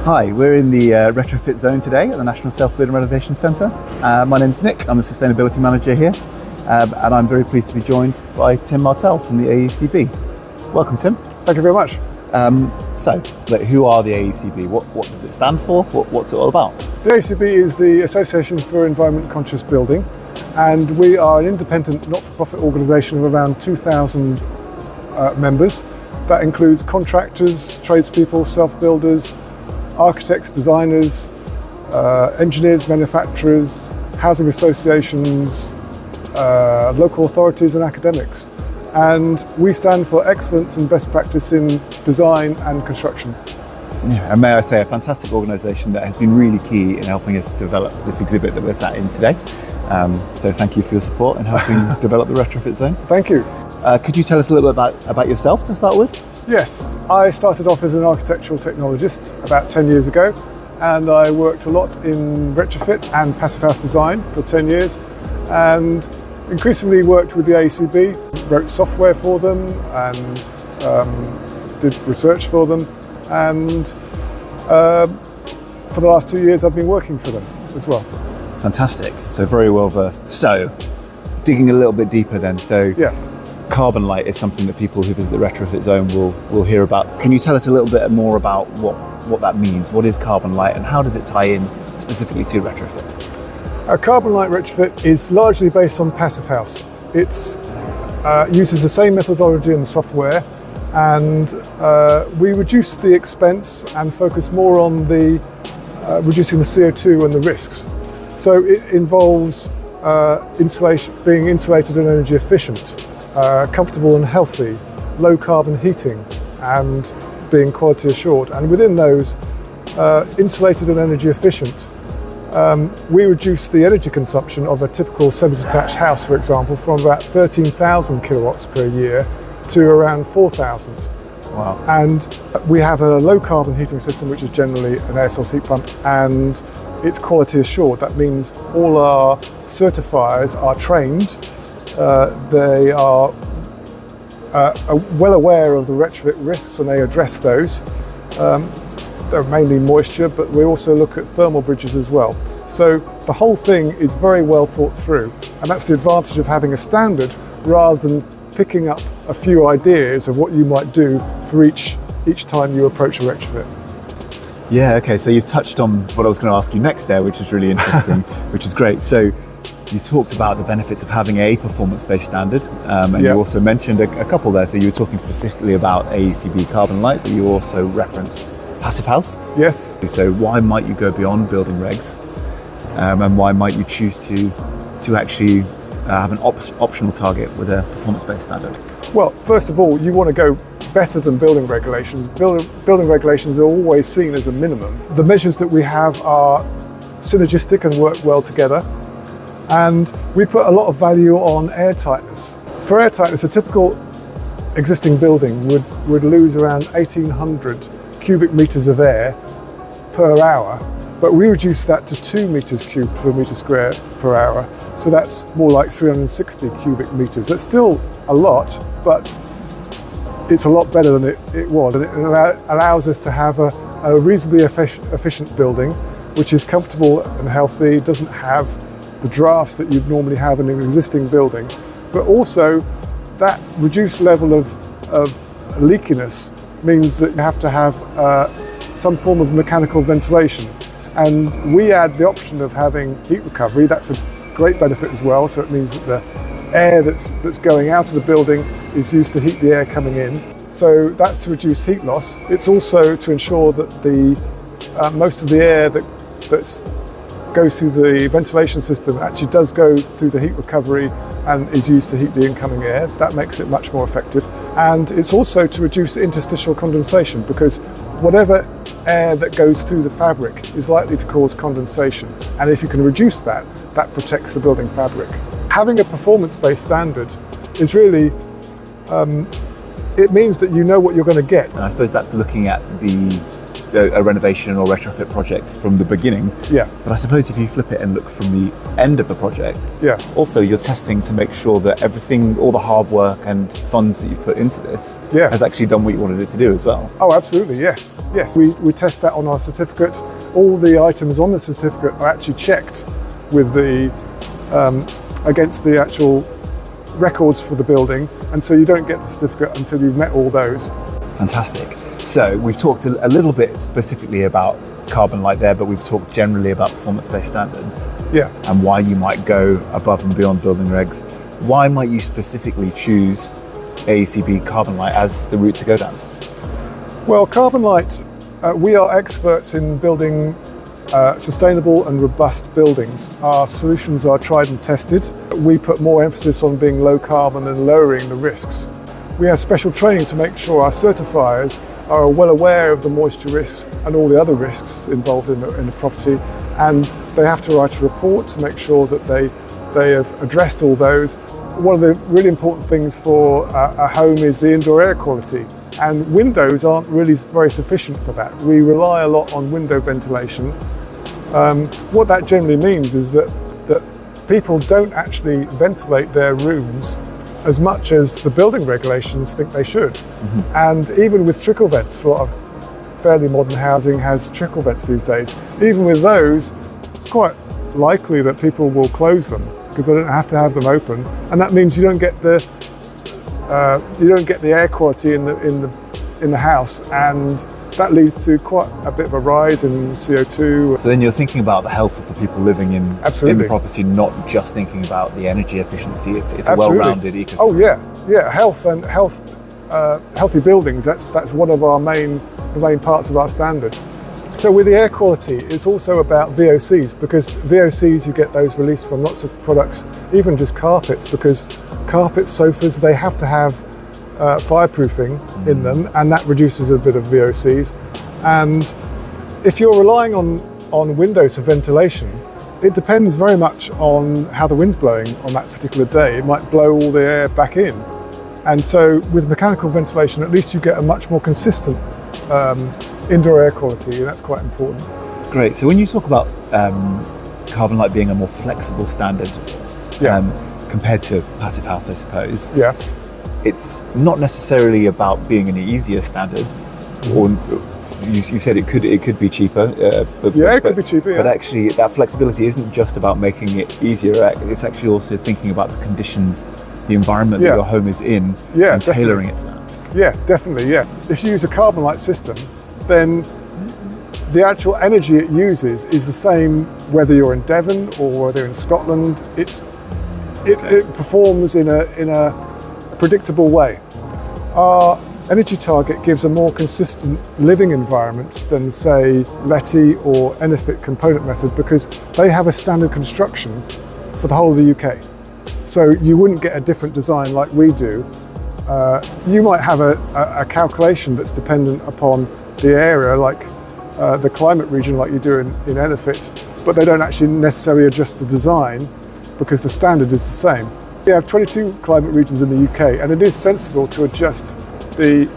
Hi, we're in the Retrofit Zone today at the National Self-Build and Renovation Centre. My name's Nick, I'm the Sustainability Manager here, and I'm very pleased to be joined by Tim Martel from the AECB. Welcome, Tim. Thank you very much. Who are the AECB? What does it stand for? What's it all about? The AECB is the Association for Environment Conscious Building, and we are an independent not-for-profit organisation of around 2,000 members. That includes contractors, tradespeople, self-builders, architects, designers, engineers, manufacturers, housing associations, local authorities and academics. And we stand for excellence and best practice in design and construction. Yeah, and may I say, a fantastic organisation that has been really key in helping us develop this exhibit that we're sat in today. So thank you for your support in helping develop the Retrofit Zone. Thank you. Could you tell us a little bit about yourself to start with? Yes, I started off as an architectural technologist about 10 years ago, and I worked a lot in retrofit and passive house design for 10 years, and increasingly worked with the AECB, wrote software for them and did research for them, and for the last 2 years I've been working for them as well. Fantastic, so very well versed. So, digging a little bit deeper then, yeah. CarbonLite is something that people who visit the Retrofit Zone will hear about. Can you tell us a little bit more about what that means? What is CarbonLite and how does it tie in specifically to retrofit? Our CarbonLite Retrofit is largely based on passive house. It uses the same methodology and software, and we reduce the expense and focus more on the reducing the CO2 and the risks. So it involves being insulated and energy efficient, comfortable and healthy, low carbon heating, and being quality assured. And within those, insulated and energy efficient, we reduce the energy consumption of a typical semi-detached house, for example, from about 13,000 kilowatts per year to around 4,000. Wow. And we have a low carbon heating system, which is generally an air source heat pump, and it's quality assured. That means all our certifiers are trained. They are well aware of the retrofit risks, and they address those. They're mainly moisture, but we also look at thermal bridges as well. So the whole thing is very well thought through, and that's the advantage of having a standard rather than picking up a few ideas of what you might do for each time you approach a retrofit. Yeah, okay, so you've touched on what I was going to ask you next there, which is really interesting, which is great. So you talked about the benefits of having a performance-based standard, and you also mentioned a couple there. So you were talking specifically about AECB CarbonLite, but you also referenced passive house. Yes. So why might you go beyond building regs, and why might you choose to actually have an optional target with a performance-based standard? Well, first of all, you want to go better than building regulations. Building regulations are always seen as a minimum. The measures that we have are synergistic and work well together. And we put a lot of value on air tightness. For air tightness, a typical existing building would lose around 1,800 cubic meters of air per hour, but we reduce that to 2 meters cubed per meter square per hour. So that's more like 360 cubic meters. That's still a lot, but it's a lot better than it was. And it allows us to have a reasonably efficient building, which is comfortable and healthy, doesn't have the drafts that you'd normally have in an existing building, but also that reduced level of leakiness means that you have to have some form of mechanical ventilation. And we add the option of having heat recovery. That's a great benefit as well. So it means that the air that's going out of the building is used to heat the air coming in. So that's to reduce heat loss. It's also to ensure that the most of the air that goes through the ventilation system actually does go through the heat recovery and is used to heat the incoming air. That makes it much more effective. And it's also to reduce interstitial condensation, because whatever air that goes through the fabric is likely to cause condensation. And if you can reduce that, that protects the building fabric. Having a performance-based standard is really, it means that you know what you're going to get. And I suppose that's looking at the a renovation or retrofit project from the beginning. Yeah. But I suppose if you flip it and look from the end of the project, yeah. also you're testing to make sure that everything, all the hard work and funds that you've put into this has actually done what you wanted it to do as well. Oh, absolutely, yes. Yes, we test that on our certificate. All the items on the certificate are actually checked with the against the actual records for the building, and so you don't get the certificate until you've met all those. Fantastic. So we've talked a little bit specifically about CarbonLite there, but we've talked generally about performance-based standards. Yeah. And why you might go above and beyond building regs. Why might you specifically choose AECB CarbonLite as the route to go down? Well, CarbonLite, we are experts in building sustainable and robust buildings. Our solutions are tried and tested. We put more emphasis on being low carbon and lowering the risks. We have special training to make sure our certifiers are well aware of the moisture risks and all the other risks involved in the property, and they have to write a report to make sure that they have addressed all those. One of the really important things for a home is the indoor air quality, and windows aren't really very sufficient for that. We rely a lot on window ventilation. What that generally means is that people don't actually ventilate their rooms as much as the building regulations think they should. Mm-hmm. And even with trickle vents, a lot of fairly modern housing has trickle vents these days. Even with those, it's quite likely that people will close them because they don't have to have them open, and that means you don't get the air quality in the house, and that leads to quite a bit of a rise in CO2. So then you're thinking about the health of the people living in the property, not just thinking about the energy efficiency. It's a well-rounded ecosystem. Oh yeah, healthy buildings. That's one of our main parts of our standard. So with the air quality, it's also about VOCs, because VOCs, you get those released from lots of products, even just carpets, because carpets, sofas, they have to have fireproofing in them, and that reduces a bit of VOCs. And if you're relying on windows for ventilation, it depends very much on how the wind's blowing on that particular day. It might blow all the air back in. And so with mechanical ventilation, at least you get a much more consistent indoor air quality, and that's quite important. Great. So when you talk about CarbonLite being a more flexible standard compared to Passive House, I suppose, it's not necessarily about being an easier standard, or you said it could be cheaper. It could be cheaper. But actually, that flexibility isn't just about making it easier. It's actually also thinking about the conditions, the environment that your home is in, and tailoring it to that. Yeah, definitely. Yeah. If you use a CarbonLite system, then the actual energy it uses is the same whether you're in Devon or whether you're in Scotland. It performs in a predictable way. Our energy target gives a more consistent living environment than, say, LETI or Enefit component method, because they have a standard construction for the whole of the UK. So you wouldn't get a different design like we do. You might have a calculation that's dependent upon the area, like the climate region, like you do in Enefit, but they don't actually necessarily adjust the design because the standard is the same. We have 22 climate regions in the UK, and it is sensible to adjust the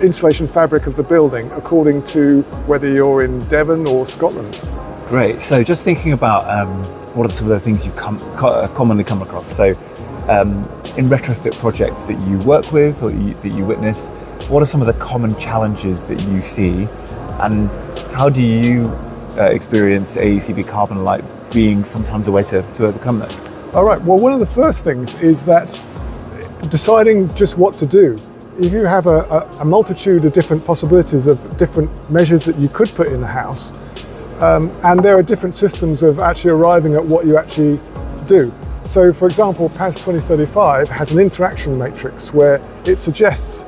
insulation fabric of the building according to whether you're in Devon or Scotland. Great. So just thinking about what are some of the things you commonly come across. So in retrofit projects that you work with or that you witness, what are some of the common challenges that you see, and how do you experience AECB CarbonLite being sometimes a way to overcome those? All right, well, one of the first things is that deciding just what to do. If you have a multitude of different possibilities of different measures that you could put in the house, and there are different systems of actually arriving at what you actually do. So, for example, PAS 2035 has an interaction matrix where it suggests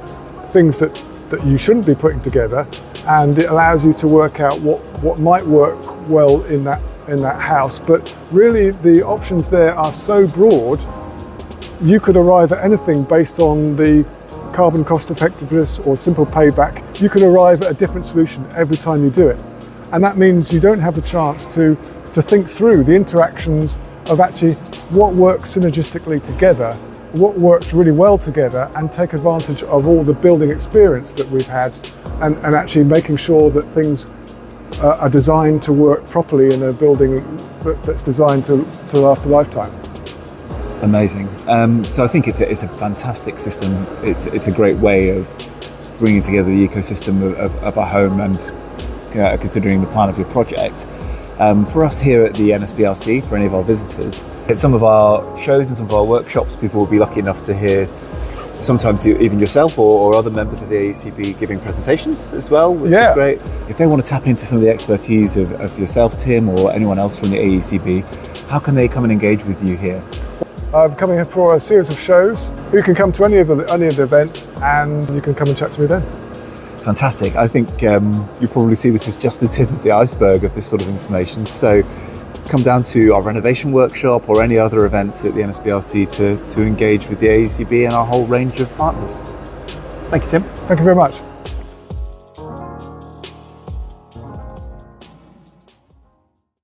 things that you shouldn't be putting together, and it allows you to work out what might work well in that house. But really, the options there are so broad, you could arrive at anything based on the carbon cost effectiveness or simple payback. You can arrive at a different solution every time you do it. And that means you don't have the chance to think through the interactions of actually what works synergistically together what works really well together and take advantage of all the building experience that we've had, and actually making sure that things are designed to work properly in a building that's designed to last a lifetime. Amazing. So I think it's a fantastic system. It's a great way of bringing together the ecosystem of a home and considering the plan of your project. For us here at the NSBRC, for any of our visitors, at some of our shows and some of our workshops, people will be lucky enough to hear sometimes even yourself or other members of the AECB giving presentations as well, which is great. If they want to tap into some of the expertise of yourself, Tim, or anyone else from the AECB, how can they come and engage with you here? I'm coming here for a series of shows. You can come to any of the events and you can come and chat to me then. Fantastic. I think you probably see this as just the tip of the iceberg of this sort of information. So come down to our renovation workshop or any other events at the NSBRC to engage with the AECB and our whole range of partners. Thank you, Tim. Thank you very much.